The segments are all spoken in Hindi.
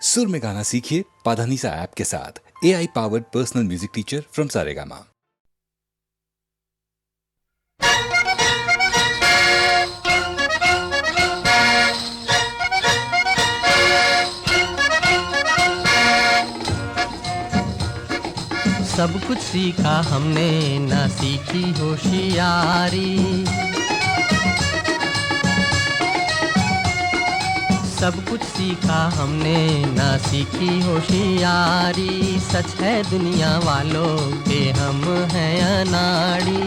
सुर में गाना सीखिए पाधानीसा ऐप के साथ। AI powered personal music teacher from Saregama. सब कुछ सीखा हमने ना सीखी होशियारी। सब कुछ सीखा हमने ना सीखी होशियारी। सच है दुनिया वालों के हम हैं अनाड़ी।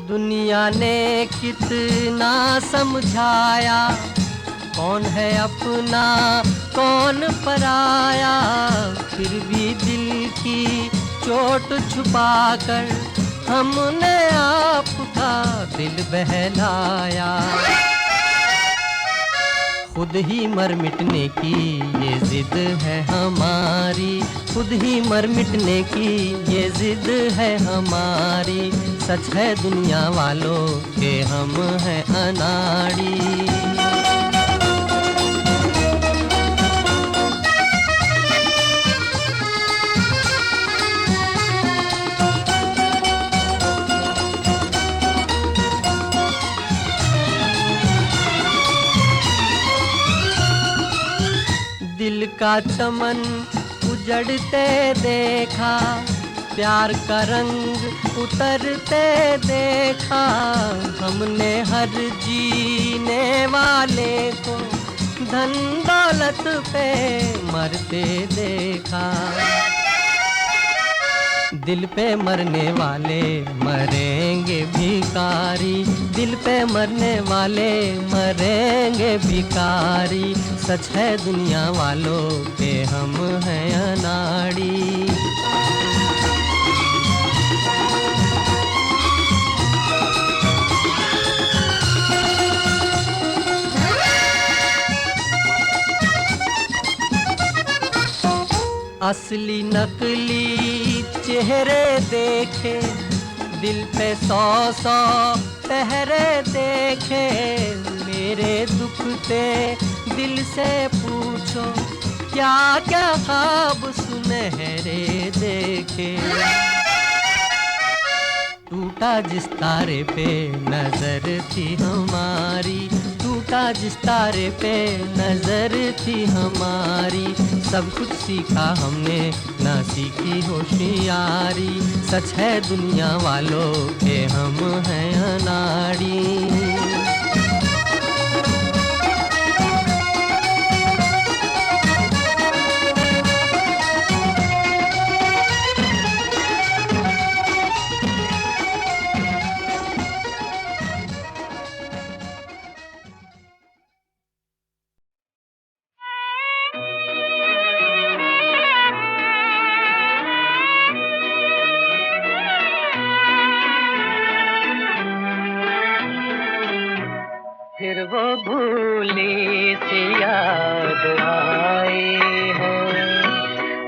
दुनिया ने कितना समझाया, कौन है अपना कौन पराया। फिर भी दिल की चोट छुपाकर हमने आपका दिल बहलाया। खुद ही मर मिटने की ये जिद है हमारी। खुद ही मर मिटने की ये जिद है हमारी। सच है दुनिया वालों के हम हैं अनाड़ी। दिल का चमन उजड़ते देखा, प्यार का रंग उतरते देखा। हमने हर जीने वाले को धन दौलत पे मरते देखा। दिल पे मरने वाले मरेंगे भिखारी। दिल पे मरने वाले मरेंगे भिखारी। सच है दुनिया वालों के हम हैं अनाड़ी। असली नकली चेहरे देखे, दिल पे 100 पहरे देखे। मेरे दुखते दिल से पूछो, क्या क्या ख्वाब सुनहरे देखे। टूटा जिस तारे पे नजर थी हमारी, टूटा जिस तारे पे नजर थी हमारी। सब कुछ सीखा हमने ना सीखी होशियारी। सच है दुनिया वालों के हम हैं अनाड़ी। फिर वो भूली सी याद आई है,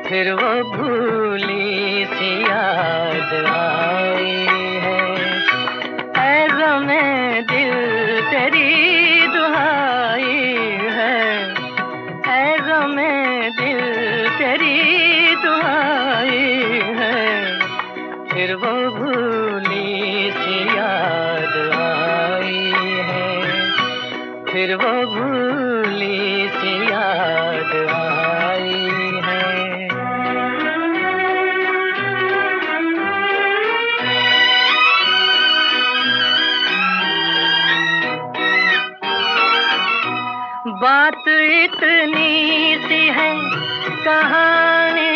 फिर वो भूली सी याद आई है। ऐ ग़मे दिल तेरी दुहाई है, ऐ ग़मे दिल तेरी दुहाई है। फिर वो भूली सी याद आई है, फिर वो भूली सी याद आई है। बात इतनी सी है कहानी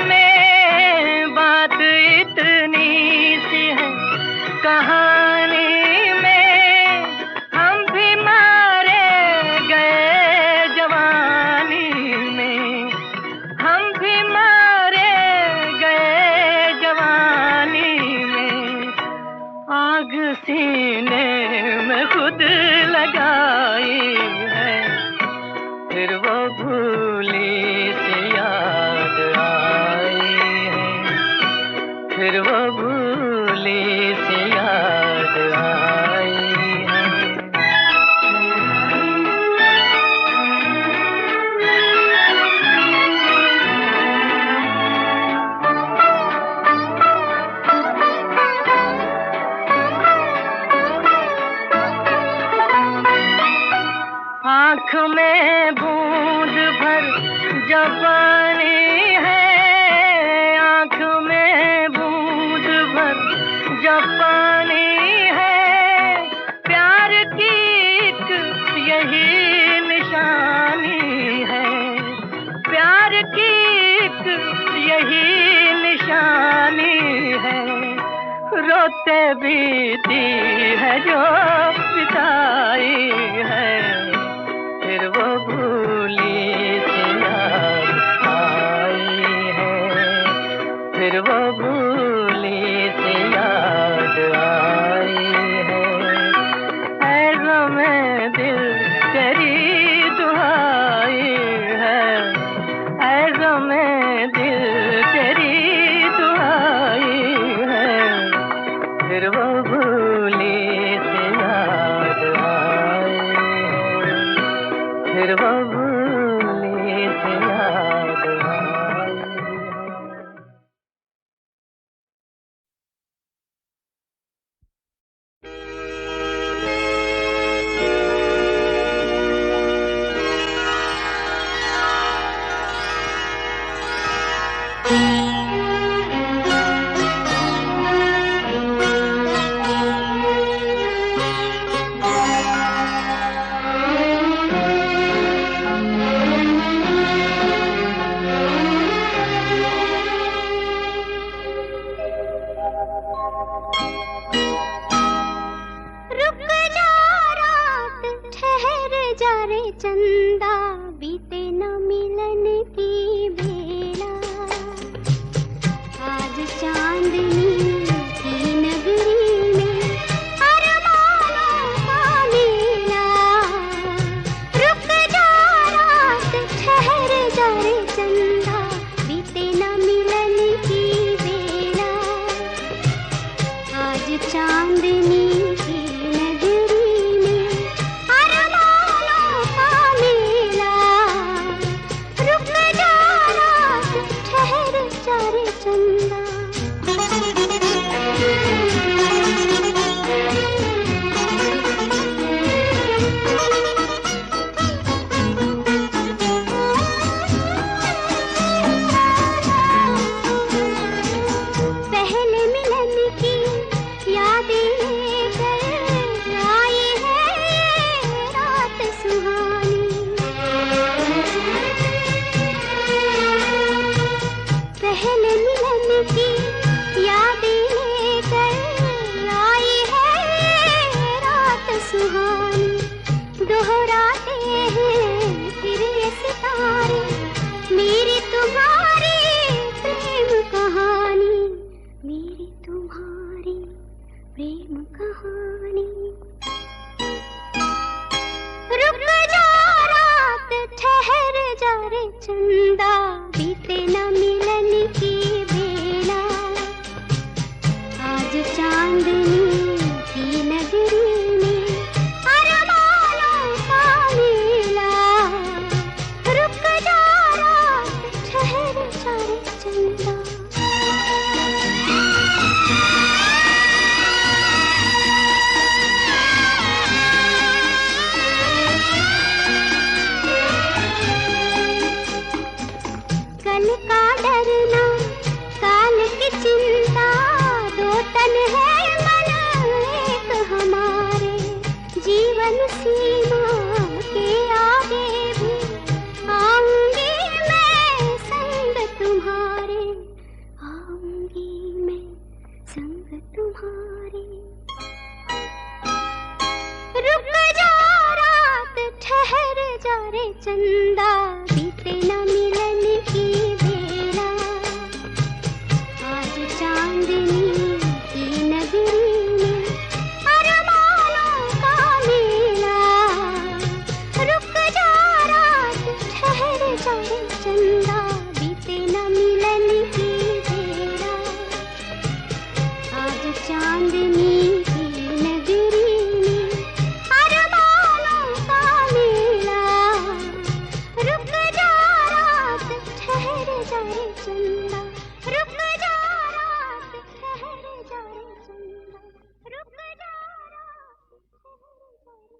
में, बात इतनी सी है कहानी में। हम भी मारे गए जवानी में, हम भी मारे गए जवानी में। आग सीने में खुद लगाई है, फिर वो भूली सी याद आई। फिर वो भूली सी याद आई है। आँख में बूंद भर जब पानी है, आँख में बूंद भर जब पानी है, प्यार की एक यही निशानी है, प्यार की एक यही निशानी है। रोते बीती है जो बिताई है, फिर वो भूली सी याद आई है, फिर वो भूली सी याद आई है। ऐ ग़मे दिल तेरी दुआई है, ऐ ग़मे दिल तेरी दुआई है, फिर वो भूली सी याद आई है, फिर वो भूली सी याद आई है। चंदा बीते न मिलन की बेला, आज चांदनी की नगरी में अरमानों का मेला। रुक जा रात ठहर जा रे चंदा बीते न मिलन की बेला, आज चांदनी की नगरी में चंदा बीते न मिलन की बेला, आज चांदनी की नगरी में अरमानों का मेला। रुक जा रात ठहर जा रे चंदा। कल का डरना काल की चिंता, दो तन है मन एक हमारे, जीवन सीमा के आगे भी आऊंगी मैं संग तुम्हारे, आऊंगी मैं संग तुम्हारे। रुक जा रात ठहर जा रे चंदा बीते न मिलन की बेला, आज चांदनी की नगरी में अरमानों का मेला। जा रे चंदा, रुक जा रात ठहर जा रे चंदा, रुक जा रात ठहर जा रे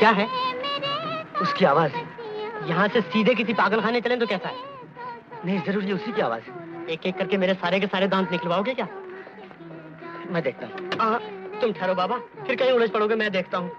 क्या है? उसकी आवाज। यहाँ से सीधे किसी पागल खाने चलें तो कैसा है? नहीं, जरूर ये उसी की आवाज है। एक एक करके मेरे सारे के सारे दांत निकलवाओगे क्या? मैं देखता हूँ। तुम ठहरो बाबा, फिर कहीं उलझ पड़ोगे, मैं देखता हूँ।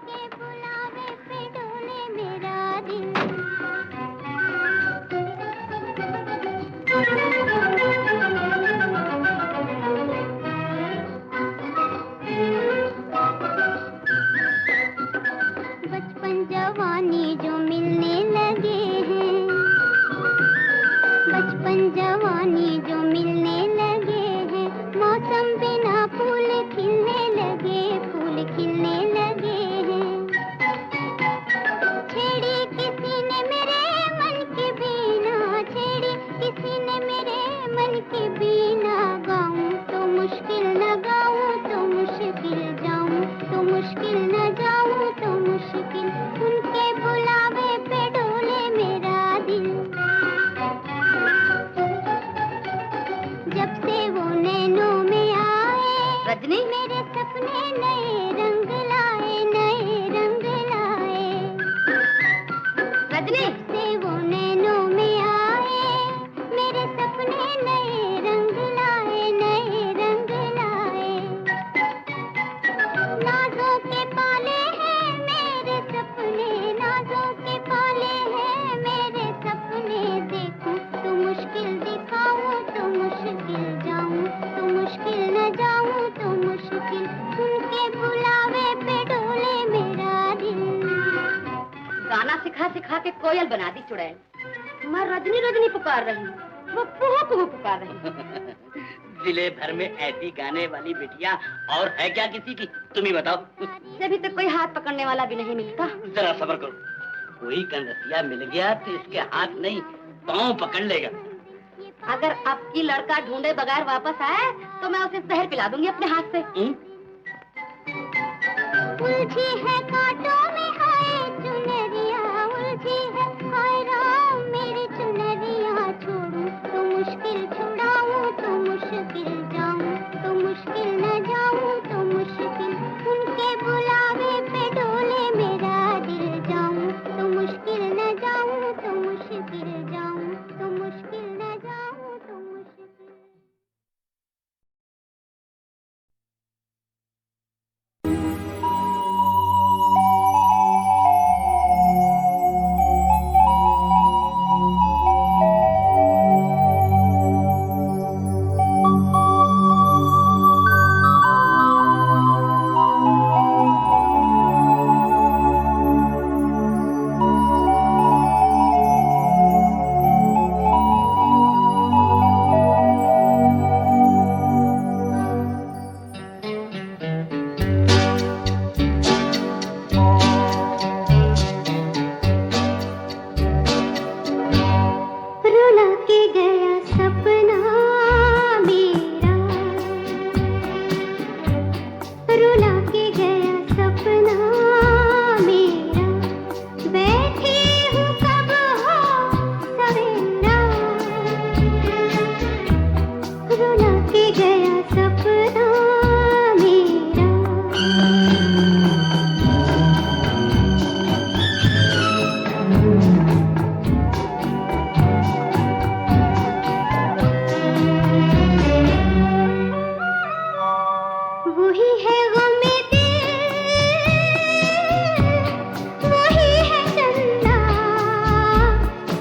मौसम बिना फूल खिलने लगे, फूल खिलने लगे हैं। छेड़ी किसी ने मेरे मन की बीना, छेड़ी किसी ने मेरे मन की बीना। गाऊं तो मुश्किल न गाऊं तो मुश्किल जाऊं, तो मुश्किल न जाऊं तो मुश्किल। उनके बुलावे पे डोले मेरा दिल, जब से वो नैनों में आए रजनी, मेरे सपने नए रंग लाए, नए रंग लाए। रजनी, जब से वो नैनों में आए मेरे सपने नए रंग लाए, नए रंग लाए। नाजों के पाले हैं मेरे सपने, नाजों के पाले हैं मेरे सपने। देखूं तो मुश्किल दिखाऊं तो मुश्किल जाऊं, तो मुश्किल न जाऊं तो मुश्किल। उनके बुलावे पे डोले मेरा दिल। गाना सिखा सिखा के कोयल बना दी चुड़ैल। मैं रजनी रजनी पुकार रही हूँ, वो कुहू कुहू पुकार रही है। जिले भर में ऐसी गाने वाली बिटिया और है क्या किसी की? तुम ही बताओ। जब तक कोई हाथ पकड़ने वाला भी नहीं मिलता। जरा सब्र करो, कोई कनरसिया मिल गया तो इसके हाथ नहीं पाँव पकड़ लेगा। अगर अब की लड़का ढूंढे बगैर वापस आए तो मैं उसे जहर पिला दूंगी अपने हाथ से। उलझी है कांटों में हाय चुनरिया, उलझी है हाय राम मेरी चुनरिया। छोड़ूं तो मुश्किल, छुड़ाऊं तो मुश्किल, जाऊं तो मुश्किल न जाऊं तो मुश्किल। उनके बुलावे पे डोले मेरा दिल, जाऊं तो मुश्किल न जाऊं तो मुश्किल, जाऊं तो मुश्किल न जाऊं तो मुश्किल। रुला के गया सपना मेरा, रुला के गया सपना मेरा। बैठी हूँ कब हो सवेरा, रुला के गया सपना मेरा। वही है गमे दिल, वही है चंदा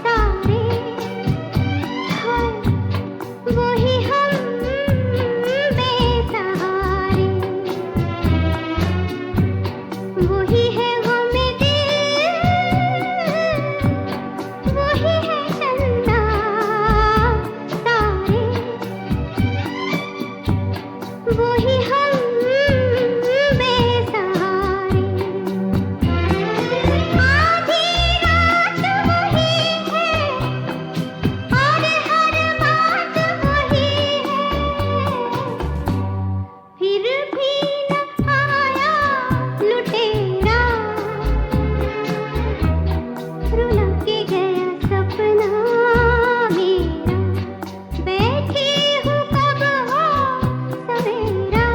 तारे, हाँ वही हम बेसहारे। वही है गमे दिल, वही है चंदा तारे, वही हम बेसहारे। आधी रात वही है और हर बात वही है, फिर भी न आया लुटेरा। रुला के गया सपना मेरा, बैठी हूँ कब हो सवेरा।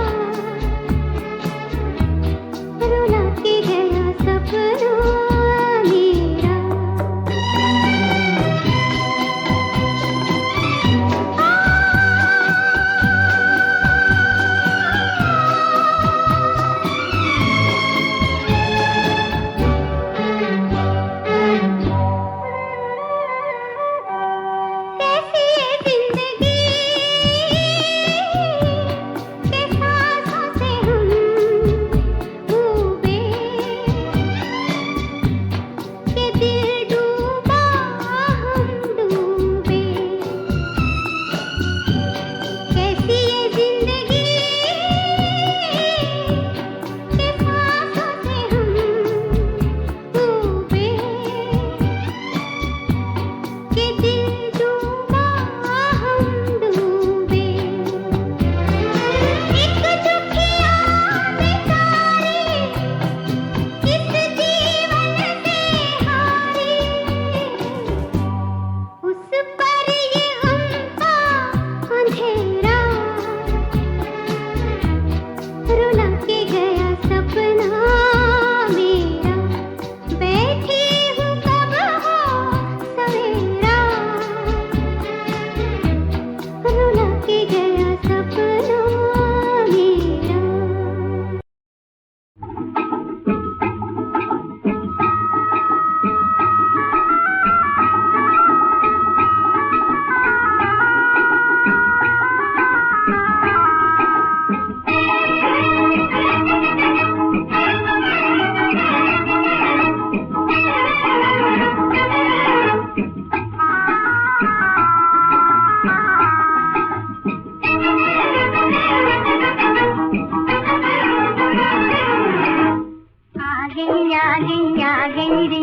गई रे,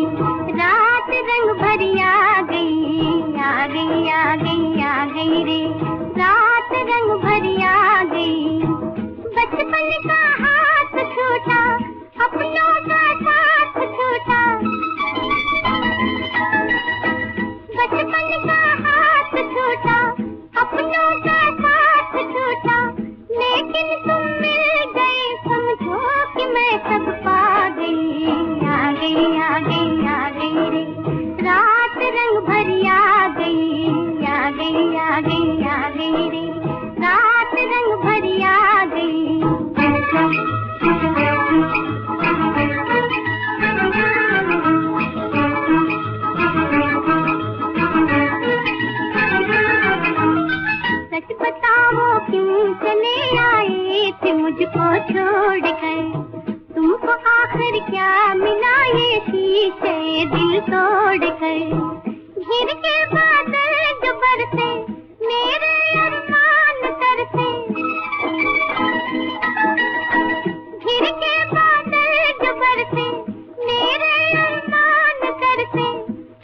रात रंग भरी आ गई, आ गई, आ गई, आ गई रे, रात रंग भरी आ गई। बचपन का हाथ छूटा, अपनों का साथ छूटा, बचपन का हाथ छूटा, अपनों का साथ छूटा, लेकिन तुम मिल गए, समझो कि मैं सब पा गई। आ गई, आ गई, आ गई रे, रात रंग भरी आ गई, आ गई, आ गई, आ गई रे, रात रंग भरी आ गई। सच बताओ क्यों चले आए थे मुझको छोड़कर, तुमको आखिर क्या मिला ये शीशे दिल तोड़कर। घिर के बादल जो बरसे, मेरे अरमान तरसे, घिर के बादल जो बरसे, मेरे अरमान तरसे,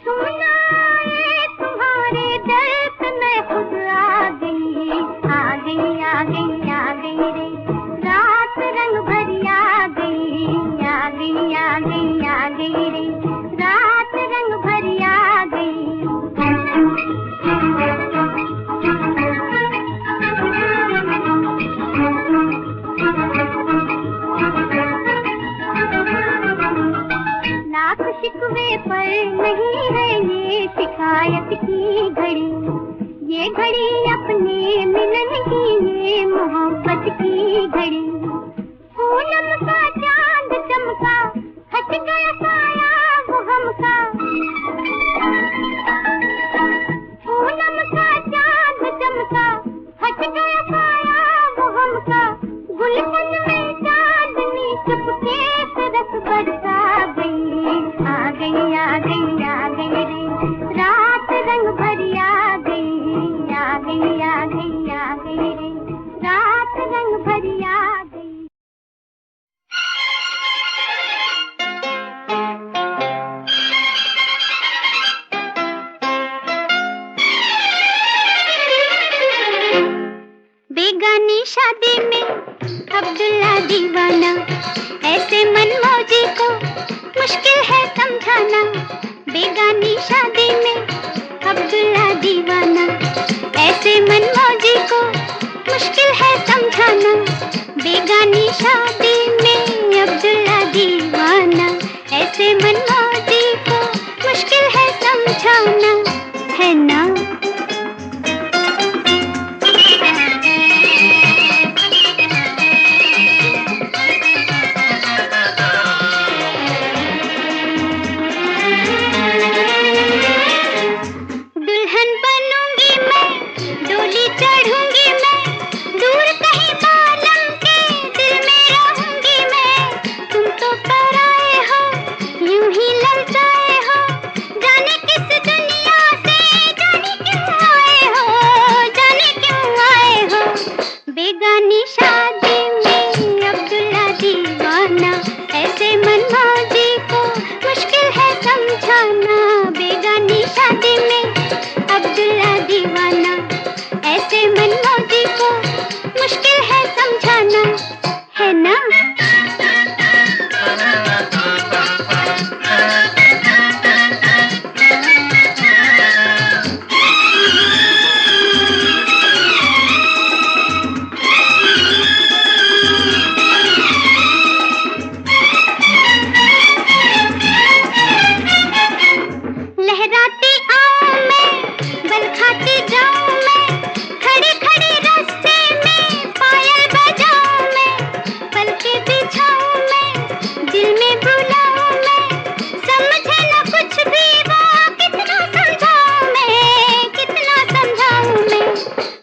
तुम ना आए, तुम्हारे दर्द में खुद आ गई, आ गई, आ गई, आ गई रे, रात रंग भरी आ गई, आ गई, आ गई, आ गई रे, रात रंग भरी आ गई। लाख शिकवे पर नहीं है ये शिकायत की घड़ी, ये घड़ी अपने मिलन की, ये मोहब्बत की घड़ी। पूनम का चांद चमका, हट गया साया वो हमका, पूनम का चांद चमका, हट गया साया वो हमका, गुलशन में चांदनी चुपके से रस बरसा गई, आ गई, आ गई, आ गई रे, रात रंग भरी आ गई, आ गई, आ गई, आ गई रे, रात रंग भरी आ गई। बेगानी शादी में अब्दुल्ला दीवाना, ऐसे मनमौजी को मुश्किल है समझाना। बेगानी शादी में अब्दुल्ला दीवाना, ऐसे मनमौजी को मुश्किल है समझाना। बेगानी शादी में अब्दुल्ला दीवाना, ऐसे मनमौजी को मुश्किल है समझाना, है ना? बेगानी शादी में अब्दुल्ला दीवाना, ऐसे मनमौजी को मुश्किल है समझाना। बेगानी शादी में अब्दुल्ला दीवाना, ऐसे मनमौजी को मुश्किल है समझाना, है ना?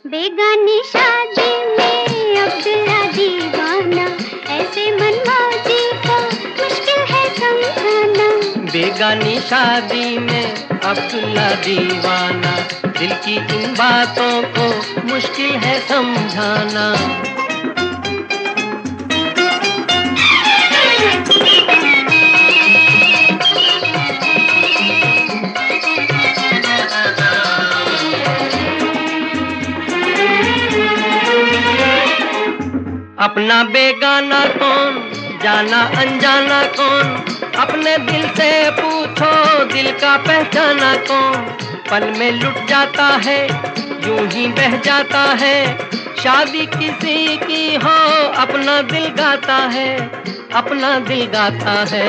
बेगानी शादी में अब्दुल्ला दीवाना, ऐसे मनमौजी को मुश्किल है समझाना। बेगानी शादी में अब्दुल्ला दीवाना, दिल की इन बातों को मुश्किल है समझाना। अपना बेगाना कौन, जाना अनजाना कौन, अपने दिल से पूछो दिल का पहचाना कौन। पल में लुट जाता है, यूं ही बह जाता है, शादी किसी की हो अपना दिल गाता है, अपना दिल गाता है।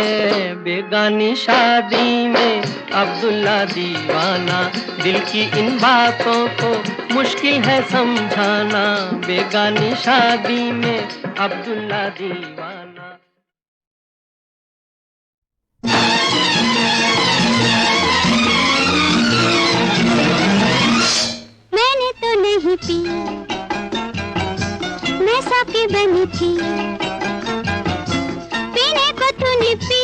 बेगानी शादी में अब्दुल्ला दीवाना, दिल की इन बातों को मुश्किल है समझाना। बेगानी शादी में अब्दुल्ला दीवाना। मैंने तो नहीं पी, मैं साकी बनी थी, पीने को तूने पी।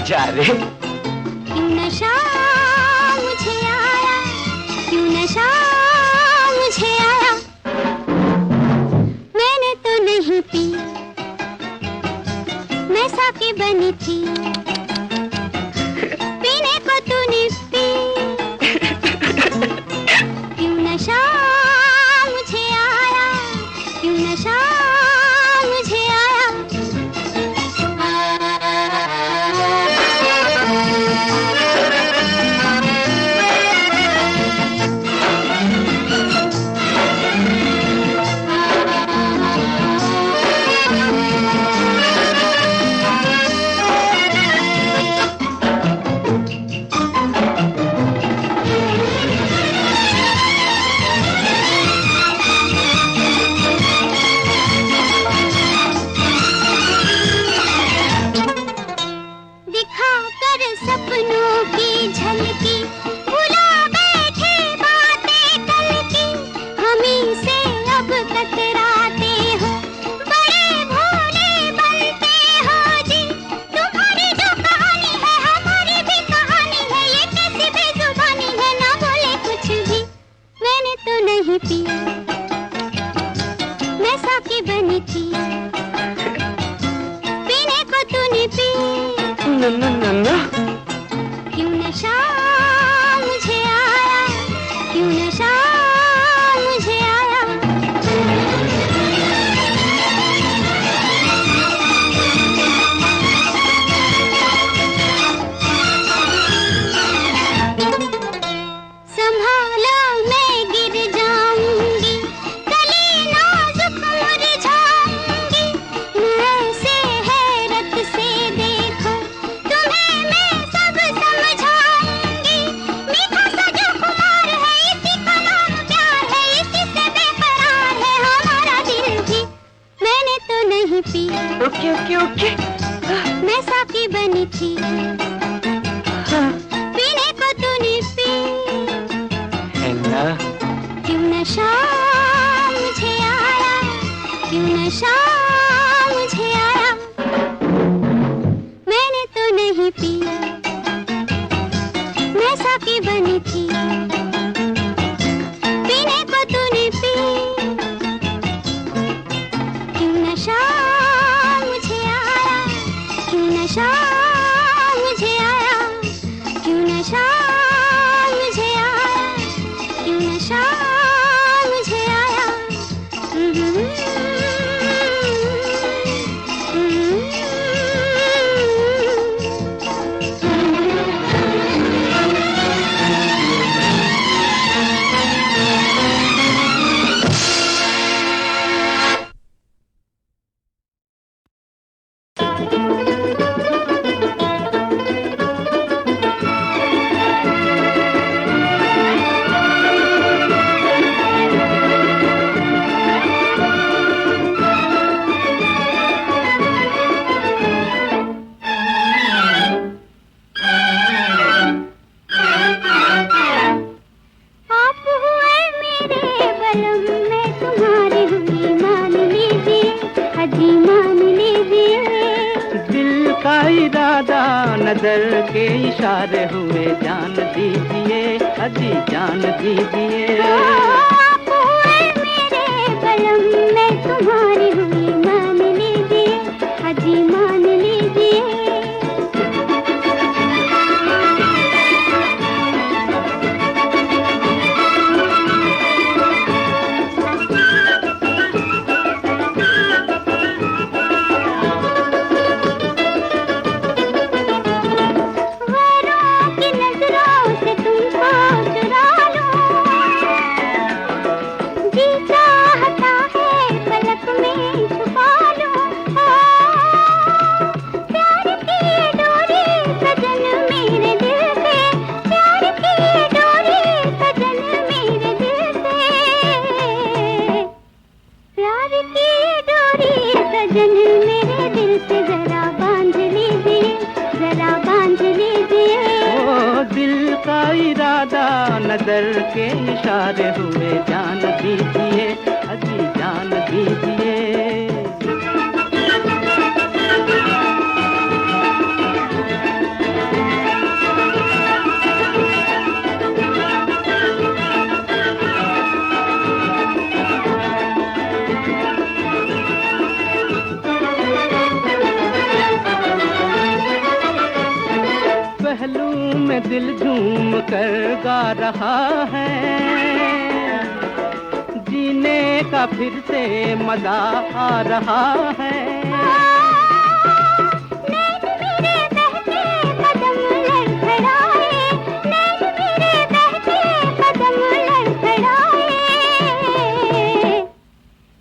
जा रे। क्यों नशा मुझे आया, क्यों नशा मुझे आया। मैंने तो नहीं पी, मैं साकी बनी थी, पीने को तूने पी। क्यों नशा मुझे आया, क्यों नशा मुझे आया। सपनों की झलकी भुला बैठे बातें कल की, हमी से अब कतराते हो, बड़े भोले बनते हो जी। तुम्हारी जो कहानी है हमारी भी कहानी है, ये कैसी बेजुबानी है, ना बोले कुछ भी। मैंने तो नहीं पी, मैं साकी बनी थी, पीने को तूने पी। क्यों नशा मुझे आया, क्यों नशा मुझे आया। संभालो मैं गिर जाऊंगी, कली नाजुक मुरझाऊंगी। मैं से हैरत से देखो तुम्हें मैं सब समझाऊंगी। मीठा सा जो खुमार है इसी का नाम प्यार है, इसी से बेकरार है हमारा दिल भी। मैंने तो नहीं पी, ओके मैं साकी बनी थी, पीने को तूने पी। है ना। क्यों नशा मुझे आया, क्यों नशा मुझे आया। मैंने तो नहीं पी, मैं साकी बनी थी, पीने को तूने पी। क्यों नशा मुझे आया, क्यों नशा मुझे आया, क्यों नशा मुझे आया, क्यों नशा मुझे आया। आप हुए मेरे बलम, मैं तुम्हारी हुई, मान लीजिए हाजी मान लीजिए। दिल का इरादा नजर के इशारे हुए, जान दीजिए अजी जान दीजिए। आप हुए मेरे बलम, मैं तुम्हारी हुई, मान लीजिए हाजी मान लीजिए। साजन मेरे दिल से जरा बांध लीजिए, जरा बांध लीजिए। ओ दिल का इरादा नजर के इशारे हुए, जान दीजिए अजी जान दीजिए। पहलू में दिल झूम कर गा रहा है, जीने का फिर से मजा आ रहा है। नैन मेरे बहके कदम लड़खड़ाए, नैन मेरे बहके कदम लड़खड़ाए,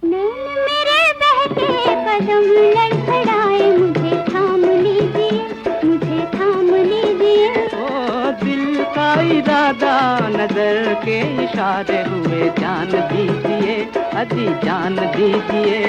नैन मेरे बहके कदम लड़खड़ाए। मुझे थाम लीजिए, मुझे थाम लीजिए। ओ दिल का इरादा नजर के इशारे हुए, जान दीजिए अजी जान दीजिए।